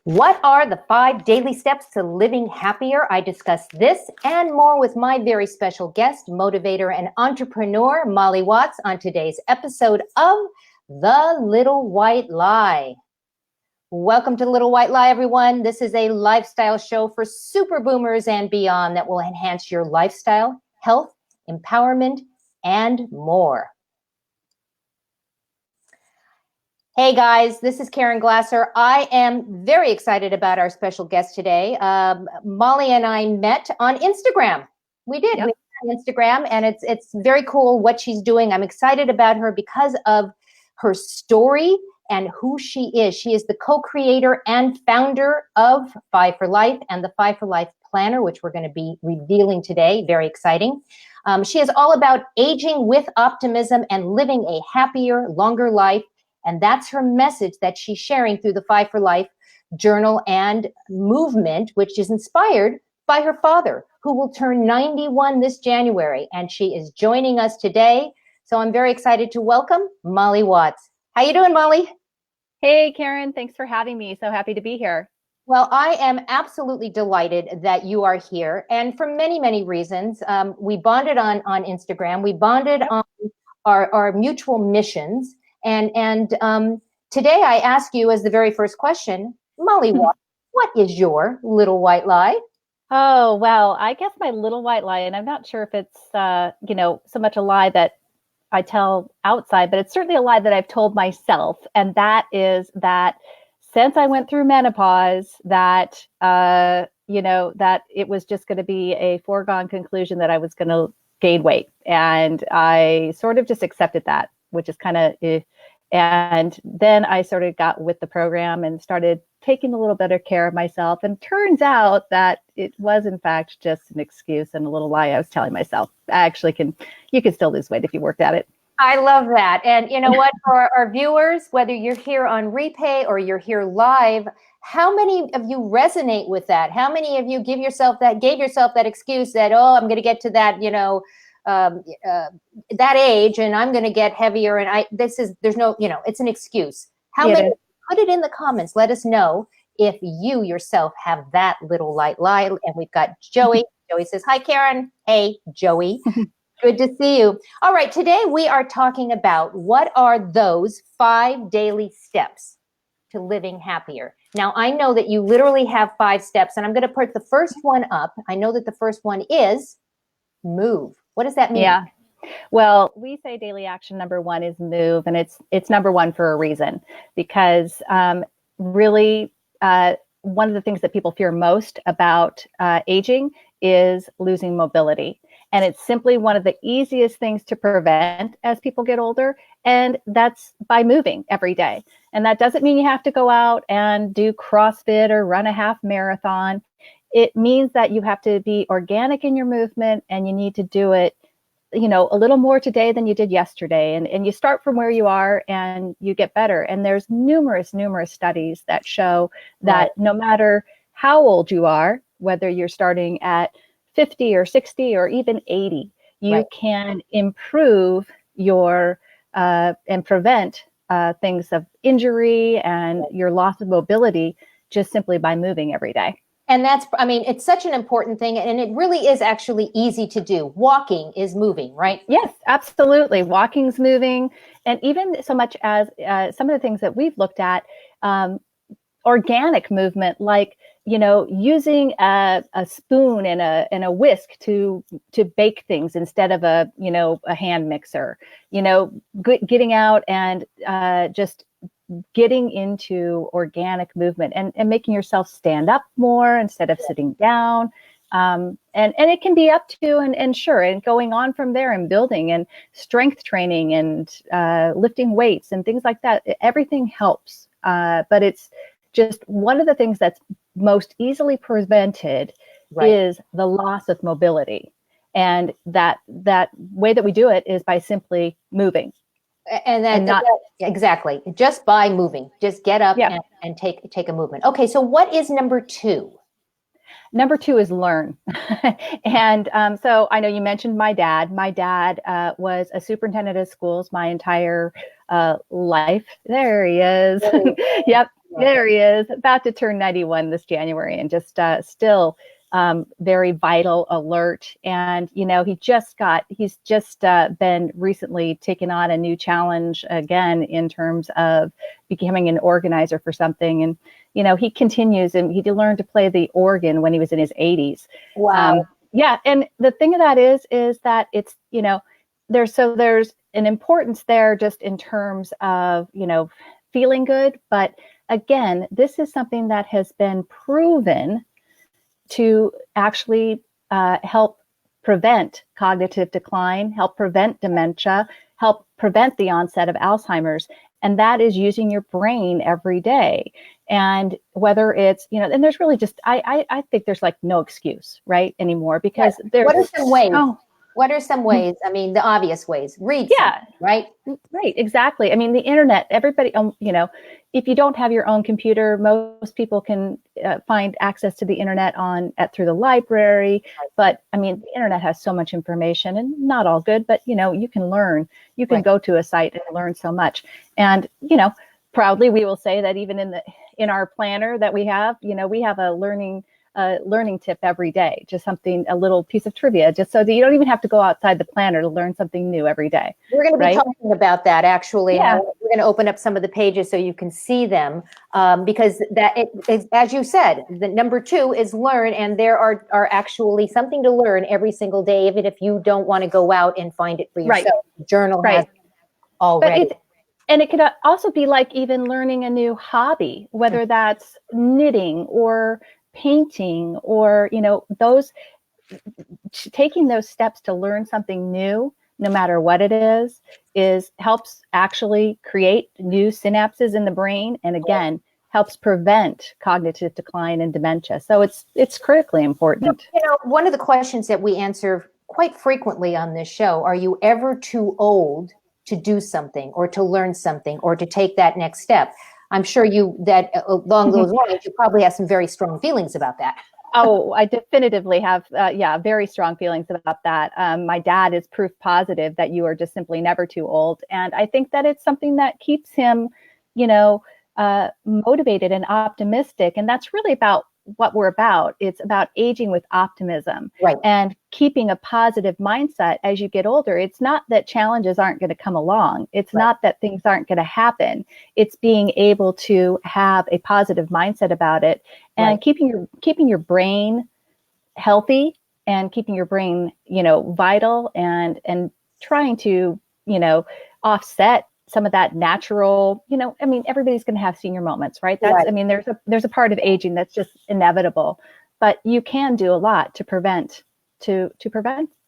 What are the 5 daily steps to living happier? I discuss this and more with my very special guest, motivator and entrepreneur, Molly Watts, on today's episode of The Little White Lie. Welcome to The Little White Lie, everyone. This is a lifestyle show for super boomers and beyond that will enhance your lifestyle, health, empowerment, and more. Hey guys, this is Caren Glasser. I am very excited about our special guest today. Molly and I met on Instagram. We did. Yep. We met on Instagram, and it's very cool what she's doing. I'm excited about her because of her story and who she is. She is the co-creator and founder of 5 for Life and the 5 for Life Planner, which we're going to be revealing today. Very exciting. She is all about aging with optimism and living a happier, longer life. And that's her message that she's sharing through the 5 for Life journal and movement, which is inspired by her father, who will turn 91 this January. And she is joining us today. So I'm very excited to welcome Molly Watts. How you doing, Molly? Hey, Caren, thanks for having me. So happy to be here. Well, I am absolutely delighted that you are here. And for many, many reasons. We bonded on Instagram. We bonded on our mutual missions. And today I ask you as the very first question, Molly, what is your little white lie? Oh, well, I guess my little white lie, and I'm not sure if it's, so much a lie that I tell outside, but it's certainly a lie that I've told myself. And that is that since I went through menopause, that, that it was just going to be a foregone conclusion that I was going to gain weight. And I sort of just accepted that, which is kind of, and then I sort of got with the program and started taking a little better care of myself. And turns out that it was in fact just an excuse and a little lie I was telling myself. You can still lose weight if you worked at it. I love that. And you know what, for our viewers, whether you're here on replay or you're here live, how many of you resonate with that? How many of you gave yourself that excuse that, oh, I'm going to get to that, that age and I'm going to get heavier and there's no, it's an excuse. How many? Put it in the comments. Let us know if you yourself have that little light lie. And we've got Joey. Joey says, hi, Caren. Hey, Joey. Good to see you. All right. Today we are talking about what are those 5 daily steps to living happier. Now, I know that you literally have 5 steps, and I'm going to put the first one up. I know that the first one is move. What does that mean? Yeah. Well, we say daily action number 1 is move, and it's number 1 for a reason, because really one of the things that people fear most about aging is losing mobility. And it's simply one of the easiest things to prevent as people get older. And that's by moving every day. And that doesn't mean you have to go out and do CrossFit or run a half marathon. It means that you have to be organic in your movement, and you need to do it, a little more today than you did yesterday. And you start from where you are and you get better. And there's numerous studies that show that no matter how old you are, whether you're starting at 50 or 60 or even 80, you can improve your and prevent things of injury and your loss of mobility just simply by moving every day. And it's such an important thing, and it really is actually easy to do. Walking is moving, right? Yes, absolutely. Walking's moving. And even so much as some of the things that we've looked at, organic movement, like, using a spoon and a whisk to bake things instead of a hand mixer, getting out and just getting into organic movement and making yourself stand up more instead of sitting down. And it can be up to and going on from there and building and strength training and lifting weights and things like that. Everything helps. But it's just one of the things that's most easily prevented is the loss of mobility. And that way that we do it is by simply moving. Exactly. Just by moving, just get up and take a movement. Okay. So what is number 2? Number two is learn. And so I know you mentioned my dad. My dad was a superintendent of schools my entire life. There he is. Yep, there he is. About to turn 91 this January, and just still very vital, alert. And, you know, he's just been recently taken on a new challenge again in terms of becoming an organizer for something. And, you know, he continues, and he learned to play the organ when he was in his 80s. Wow. Yeah. And the thing of that is that it's, you know, there's an importance there just in terms of, you know, feeling good. But again, this is something that has been proven to actually help prevent cognitive decline, help prevent dementia, help prevent the onset of Alzheimer's. And that is using your brain every day. And whether it's, you know, and there's really just, I think there's like no excuse, right, anymore, because there's. What are some ways? What are some ways? I mean, the obvious ways. Read something, right? Right, exactly. I mean, the internet, everybody, you know, if you don't have your own computer, most people can find access to the internet through the library. But I mean, the internet has so much information, and not all good, but, you know, you can learn. You can go to a site and learn so much. And, you know, proudly, we will say that even in our planner that we have, you know, we have a learning tip every day, just something, a little piece of trivia, just so that you don't even have to go outside the planner to learn something new every day. We're going to be talking about that, actually. Yeah. We're going to open up some of the pages so you can see them, because as you said, the number two is learn, and there are actually something to learn every single day, even if you don't want to go out and find it for yourself. Right. Journal has already. And it could also be like even learning a new hobby, whether that's knitting or painting, or, you know, taking those steps to learn something new, no matter what it is helps actually create new synapses in the brain, and again helps prevent cognitive decline and dementia. So it's critically important. You know, one of the questions that we answer quite frequently on this show: are you ever too old to do something, or to learn something, or to take that next step? I'm sure along those lines, you probably have some very strong feelings about that. Oh, I definitively have, very strong feelings about that. My dad is proof positive that you are just simply never too old. And I think that it's something that keeps him, you know, motivated and optimistic. And that's really about what we're about. It's about aging with optimism, right, and keeping a positive mindset as you get older. It's not that challenges aren't going to come along. It's not that things aren't going to happen. It's being able to have a positive mindset about it, and keeping your brain healthy, and keeping your brain, you know, vital, and trying to, you know, offset some of that natural, you know, I mean, everybody's going to have senior moments, right? I mean, there's a part of aging that's just inevitable, but you can do a lot to prevent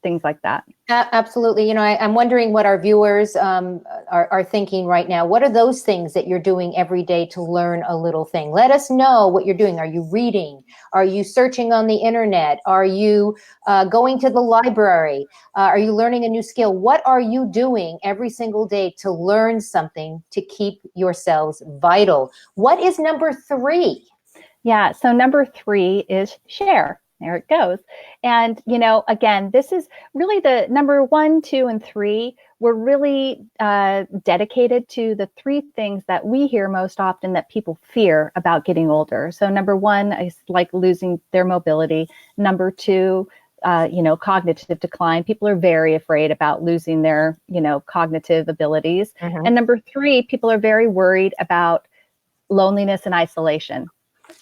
things like that. Absolutely. You know, I'm wondering what our viewers are thinking right now. What are those things that you're doing every day to learn a little thing? Let us know what you're doing. Are you reading? Are you searching on the internet? Are you going to the library? Are you learning a new skill? What are you doing every single day to learn something to keep yourselves vital? What is number three? Yeah. So number three is share. There it goes. And, you know, again, this is really the number 1, 2, and 3. We're really dedicated to the three things that we hear most often that people fear about getting older. So number 1 is like losing their mobility. Number 2, you know, cognitive decline. People are very afraid about losing their, you know, cognitive abilities. And number 3, people are very worried about loneliness and isolation.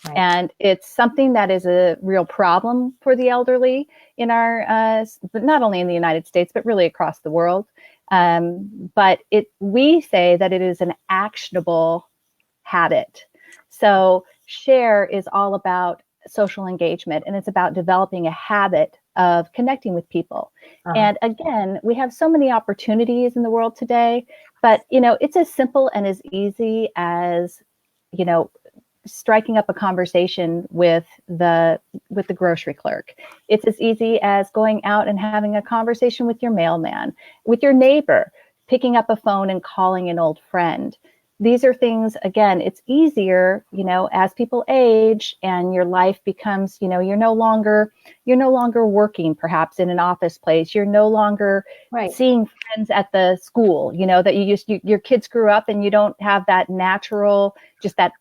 Right. And it's something that is a real problem for the elderly in our, but not only in the United States, but really across the world. But we say that it is an actionable habit. So share is all about social engagement, and it's about developing a habit of connecting with people. And again, we have so many opportunities in the world today, but, you know, it's as simple and as easy as, you know, striking up a conversation with the grocery clerk. It's as easy as going out and having a conversation with your mailman, with your neighbor, picking up a phone and calling an old friend. these are things, again, it's easier, as people age and your life becomes, you're no longer working perhaps in an office place. You're no longer Right. seeing friends at the school, that your kids grew up and you don't have that natural, just that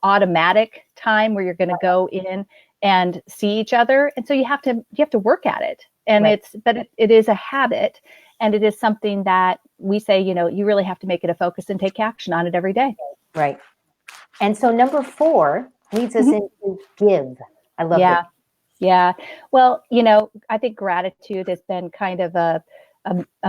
automatic time where you're going to go in and see each other. And so you have to work at it. And Right. it is a habit. And it is something that we say, you really have to make it a focus and take action on it every day. Right. And so number 4 leads us into give. I love Yeah. it. Yeah. Well, I think gratitude has been kind of a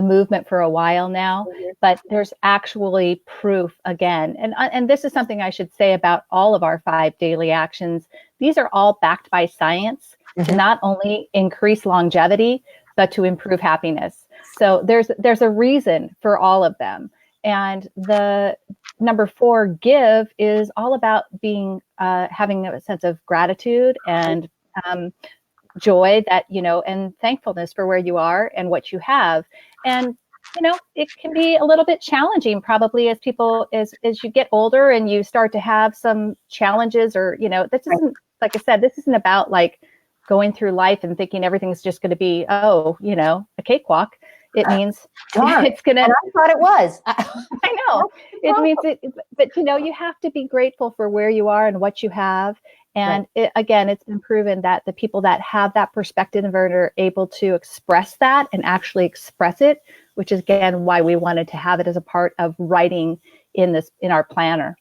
movement for a while now, but there's actually proof again. And this is something I should say about all of our 5 daily actions. These are all backed by science to not only increase longevity, but to improve happiness. So there's a reason for all of them. And the number 4, give, is all about being having a sense of gratitude and joy and thankfulness for where you are and what you have. And it can be a little bit challenging probably as you get older and you start to have some challenges, or this isn't, like I said, this isn't about like going through life and thinking everything's just going to be a cakewalk. It means it's gonna. And I thought it was. I know it means it, but you have to be grateful for where you are and what you have. And again, it's been proven that the people that have that perspective are able to express that and actually express it, which is again why we wanted to have it as a part of writing in our planner.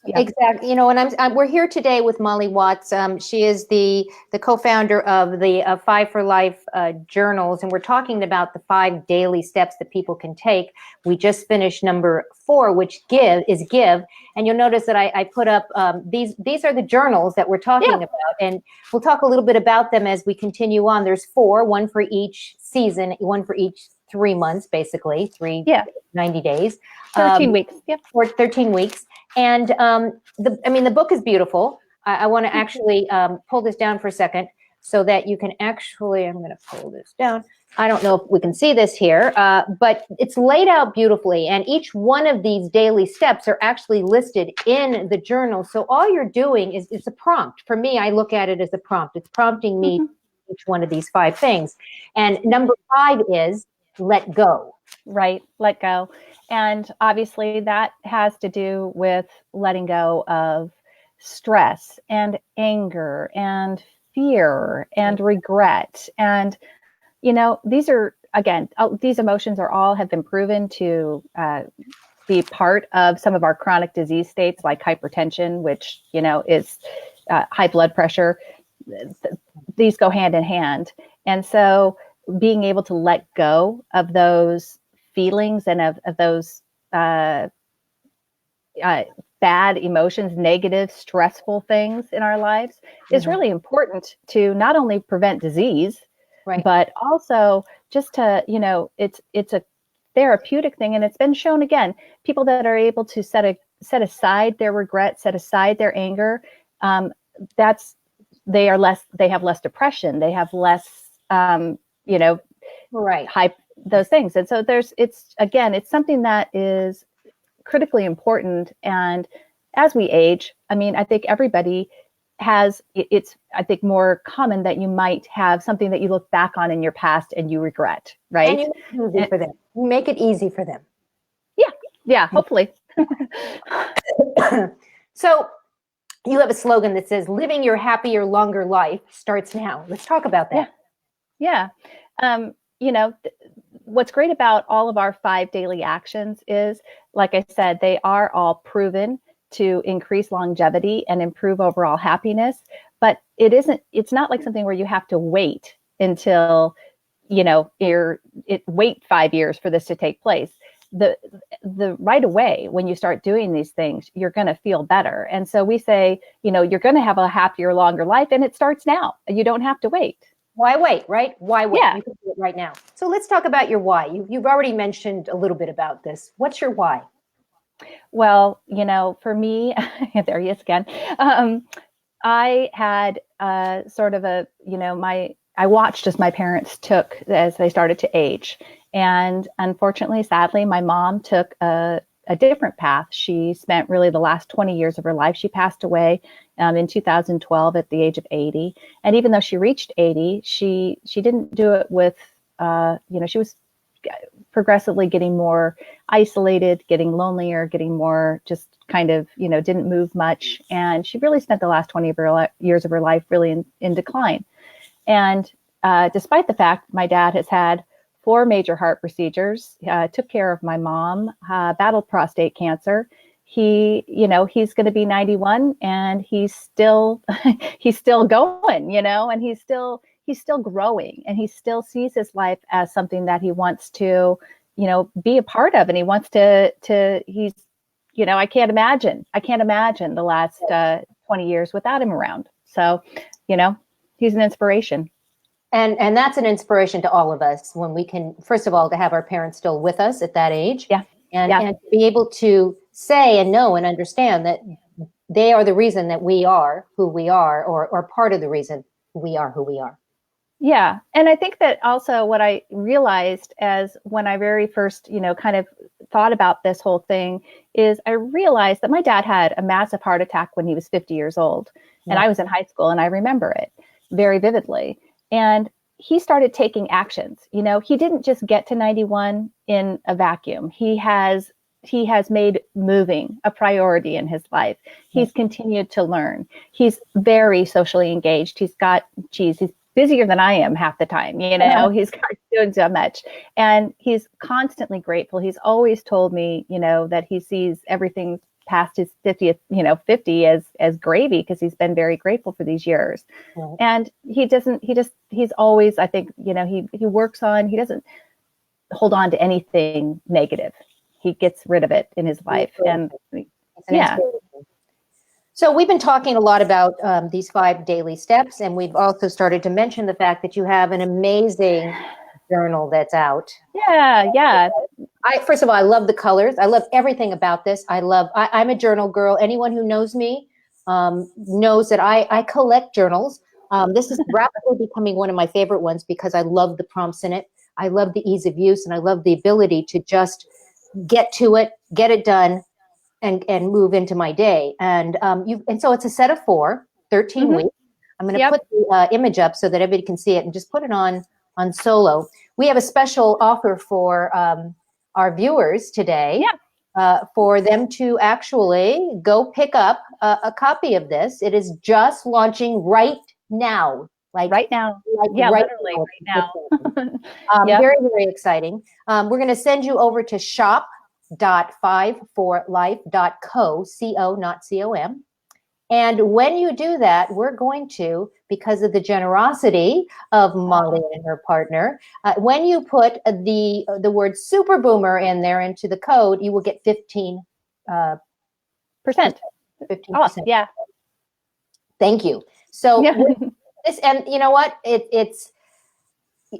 Exactly. And we're here today with Molly Watts. She is the co-founder of the 5 for Life journals, and we're talking about the 5 daily steps that people can take. We just finished number 4, which is give. And you'll notice that I put up these are the journals that we're talking about, and we'll talk a little bit about them as we continue on. There's 4, one for each season, one for each 3 months, basically 90 days. 13 weeks. Yep. Or 13 weeks. And the book is beautiful. I want to actually pull this down for a second so that you can actually, I'm going to pull this down. I don't know if we can see this here, but it's laid out beautifully. And each one of these daily steps are actually listed in the journal. So all you're doing is it's a prompt. For me, I look at it as a prompt. It's prompting me each one of these 5 things. And number 5 is let go. Right. Let go. And obviously that has to do with letting go of stress and anger and fear and regret. And, these are, again, these emotions have been proven to be part of some of our chronic disease states like hypertension, which, is high blood pressure. These go hand in hand. And so being able to let go of those feelings and of those bad emotions, negative, stressful things in our lives is really important to not only prevent disease, but also just to, it's a therapeutic thing. And it's been shown, again, people that are able to set aside their regret, set aside their anger, they have less depression, they have less, those things. And so it's something that is critically important. And as we age, I think everybody it's more common that you might have something that you look back on in your past and you regret, right? And you make it easy for them. Yeah, hopefully. So you have a slogan that says, living your happier, longer life starts now. Let's talk about that. Yeah. What's great about all of our 5 daily actions is, like I said, they are all proven to increase longevity and improve overall happiness. But it's not like something where you have to wait until, wait 5 years for this to take place. The right away, when you start doing these things, you're going to feel better. And so we say, you're going to have a happier, longer life, and it starts now. You don't have to wait. Why wait, right? Why wait? Yeah. You can do it right now. So let's talk about your why. You've already mentioned a little bit about this. What's your why? Well, for me, there he is again. I had sort of I watched as my parents took, as they started to age. And unfortunately, sadly, my mom took a a different path. She spent really the last 20 years of her life. She passed away in 2012 at the age of 80. And even though she reached 80, she didn't do it with, she was progressively getting more isolated, getting lonelier, getting more just kind of, didn't move much. And she really spent the last 20 years of her life really in decline. And despite the fact my dad has had 4 major heart procedures, took care of my mom, battled prostate cancer. He's going to be 91 and he's still going, and he's still growing, and he still sees his life as something that he wants to, be a part of. And he wants to he's, I can't imagine the last 20 years without him around. So, he's an inspiration. And that's an inspiration to all of us when we can, first of all, to have our parents still with us at that age. Yeah. And be able to say and know and understand that they are the reason that we are who we are, or part of the reason we are who we are. Yeah. And I think that also what I realized as when I very first, kind of thought about this whole thing is I realized that my dad had a massive heart attack when he was 50 years old. Yeah. And I was in high school and I remember it very vividly. And he started taking actions. He didn't just get to 91 in a vacuum. He has made moving a priority in his life. He's continued to learn. He's very socially engaged. He's busier than I am half the time. He's doing so much, and he's constantly grateful. He's always told me, that he sees everything past his 50th, 50 as gravy, because he's been very grateful for these years. Right. And he's always, I think, he works on, he doesn't hold on to anything negative. He gets rid of it in his life. And yeah. So we've been talking a lot about these 5 daily steps, and we've also started to mention the fact that you have an amazing journal that's out. Yeah. First of all, I love the colors. I love everything about this. I'm a journal girl. Anyone who knows me knows that I collect journals. This is rapidly becoming one of my favorite ones because I love the prompts in it. I love the ease of use, and I love the ability to just get to it, get it done, and move into my day. And so it's a set of 4, 13 weeks. I'm going to put the image up so that everybody can see it, and just put it on solo. We have a special offer for our viewers today, for them to actually go pick up a copy of this. It is just launching right now. Right now. Literally right now. Very, very exciting. We're going to send you over to shop.5forlife.co, C-O, not C-O-M. And when you do that, we're going to, because of the generosity of Molly and her partner, when you put the word Super Boomer in there into the code, you will get 15%. 15%. Oh, yeah. Thank you. So this, and you know what? It's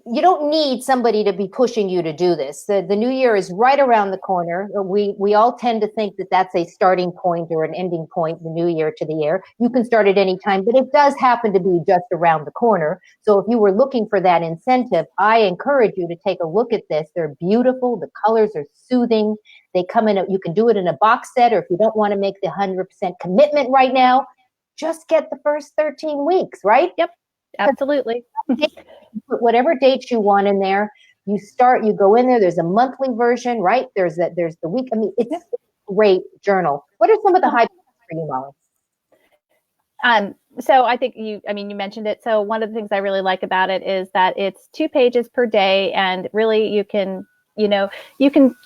you don't need somebody to be pushing you to do this. The new year is right around the corner. We all tend to think that that's a starting point or an ending point, the new year to the year. You can start at any time, but it does happen to be just around the corner. So if you were looking for that incentive, I encourage you to take a look at this. They're beautiful. The colors are soothing. They come in, you can do it in a box set, or if you don't want to make the 100% commitment right now, just get the first 13 weeks, right? Yep, absolutely. Put whatever dates you want in there. You go in there. There's a monthly version, right? There's the week. I mean, it's a great journal. What are some of the high points for you, Molly? So I think you mentioned it. So one of the things I really like about it is that it's 2 pages per day, and really you can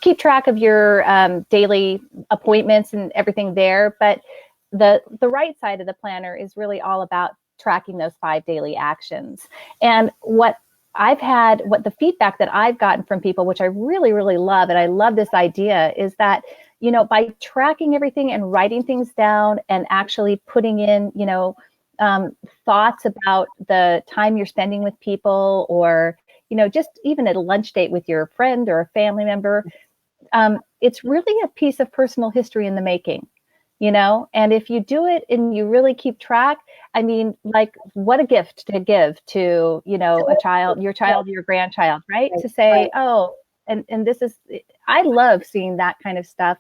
keep track of your daily appointments and everything there. But the right side of the planner is really all about tracking those 5 daily actions. And what the feedback that I've gotten from people, which I really, really love, and I love this idea, is that, by tracking everything and writing things down and actually putting in, thoughts about the time you're spending with people, or, just even at a lunch date with your friend or a family member, it's really a piece of personal history in the making. And if you do it and you really keep track, I mean, like, what a gift to give to, a child, your grandchild, right? To say, oh, and this is, I love seeing that kind of stuff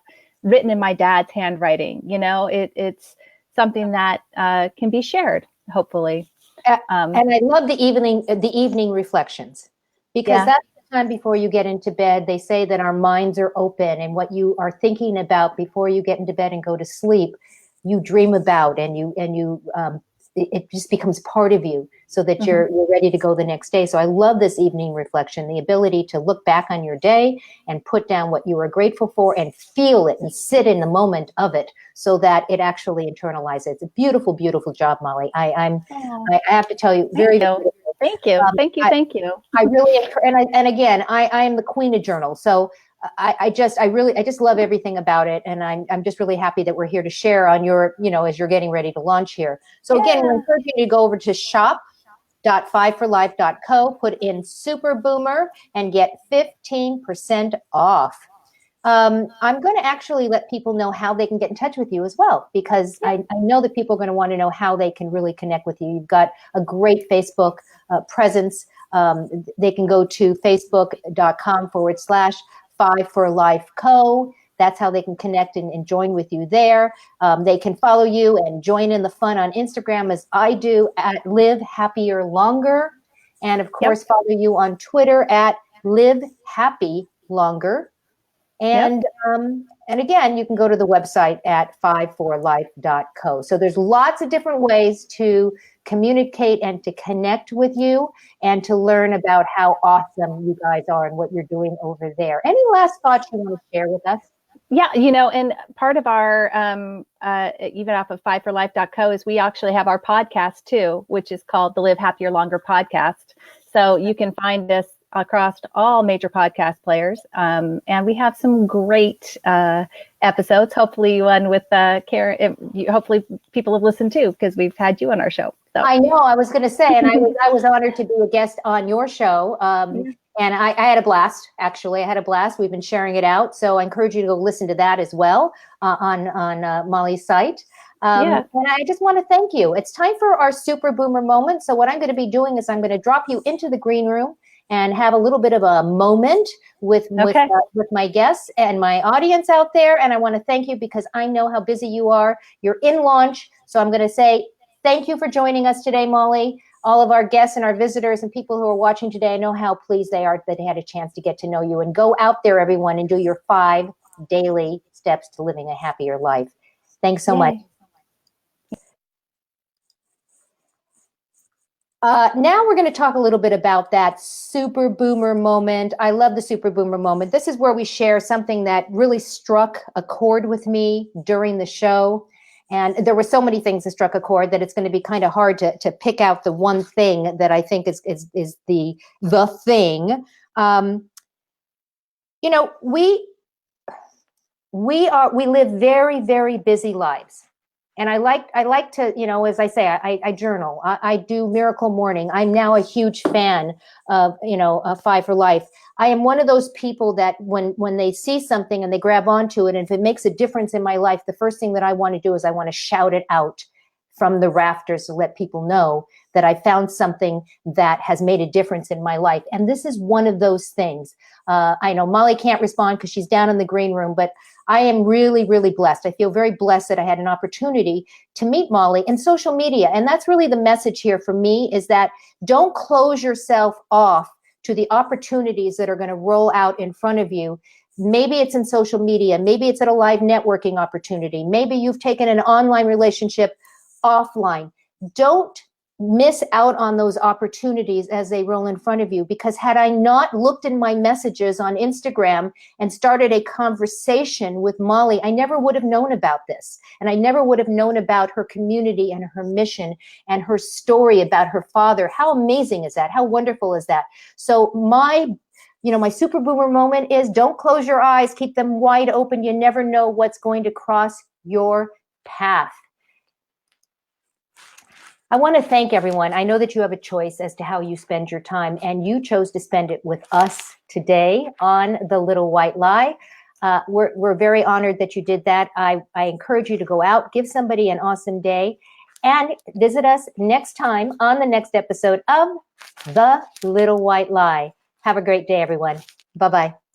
written in my dad's handwriting. You know, it's something that can be shared, hopefully. And I love the evening reflections, because Yeah. that's the time before you get into bed. They say that our minds are open, and what you are thinking about before you get into bed and go to sleep, you dream about, and it just becomes part of you, so that you're ready to go the next day. So I love this evening reflection, the ability to look back on your day and put down what you were grateful for and feel it and sit in the moment of it, so that it actually internalizes. It's a beautiful, beautiful job, Molly. I have to tell you, very beautiful. Thank you. Thank you. I really, and again, I am the queen of journal. So I just love everything about it. And I'm just really happy that we're here to share on your, as you're getting ready to launch here. So again, we're encouraging you to go over to shop.5forlife.co, put in Super Boomer, and get 15% off. I'm going to actually let people know how they can get in touch with you as well, because I know that people are going to want to know how they can really connect with you. You've got a great Facebook presence. They can go to facebook.com/5forlifeco. That's how they can connect and join with you there. They can follow you and join in the fun on Instagram, as I do, at Live Happier Longer. And of course, follow you on Twitter at Live Happy Longer. And again, you can go to the website at 5forlife.co. So there's lots of different ways to communicate and to connect with you, and to learn about how awesome you guys are and what you're doing over there. Any last thoughts you want to share with us? Yeah, and part of our, even off of 5forlife.co, is we actually have our podcast too, which is called the Live Happier Longer podcast. So you can find us across all major podcast players. And we have some great episodes, hopefully one with Caren. Hopefully people have listened too, because we've had you on our show. So. I know, I was going to say, and I was honored to be a guest on your show. And I had a blast, actually. I had a blast. We've been sharing it out. So I encourage you to go listen to that as well on Molly's site. And I just want to thank you. It's time for our Super Boomer moment. So what I'm going to be doing is I'm going to drop you into the green room and have a little bit of a moment with my guests and my audience out there. And I want to thank you, because I know how busy you are. You're in launch. So I'm going to say thank you for joining us today, Molly. All of our guests and our visitors and people who are watching today, I know how pleased they are that they had a chance to get to know you. And go out there, everyone, and do your 5 daily steps to living a happier life. Thanks so much. Now we're going to talk a little bit about that Super Boomer moment. I love the Super Boomer moment. This is where we share something that really struck a chord with me during the show. And there were so many things that struck a chord that it's going to be kind of hard to pick out the one thing that I think is the thing. We live very, very busy lives. And I like to, as I say, I journal. I do Miracle Morning. I'm now a huge fan of, 5 for Life. I am one of those people that when they see something and they grab onto it, and if it makes a difference in my life, the first thing that I want to do is I want to shout it out from the rafters to let people know that I found something that has made a difference in my life. And this is one of those things. I know Molly can't respond because she's down in the green room, but I am really, really blessed. I feel very blessed that I had an opportunity to meet Molly in social media. And that's really the message here for me, is that don't close yourself off to the opportunities that are going to roll out in front of you. Maybe it's in social media. Maybe it's at a live networking opportunity. Maybe you've taken an online relationship offline. Don't miss out on those opportunities as they roll in front of you, because had I not looked in my messages on Instagram and started a conversation with Molly, I never would have known about this. And I never would have known about her community and her mission and her story about her father. How amazing is that? How wonderful is that? So my Super Boomer moment is, don't close your eyes, keep them wide open. You never know what's going to cross your path. I want to thank everyone. I know that you have a choice as to how you spend your time, and you chose to spend it with us today on The Little White Lie. We're very honored that you did that. I encourage you to go out, give somebody an awesome day, and visit us next time on the next episode of The Little White Lie. Have a great day, everyone. Bye-bye.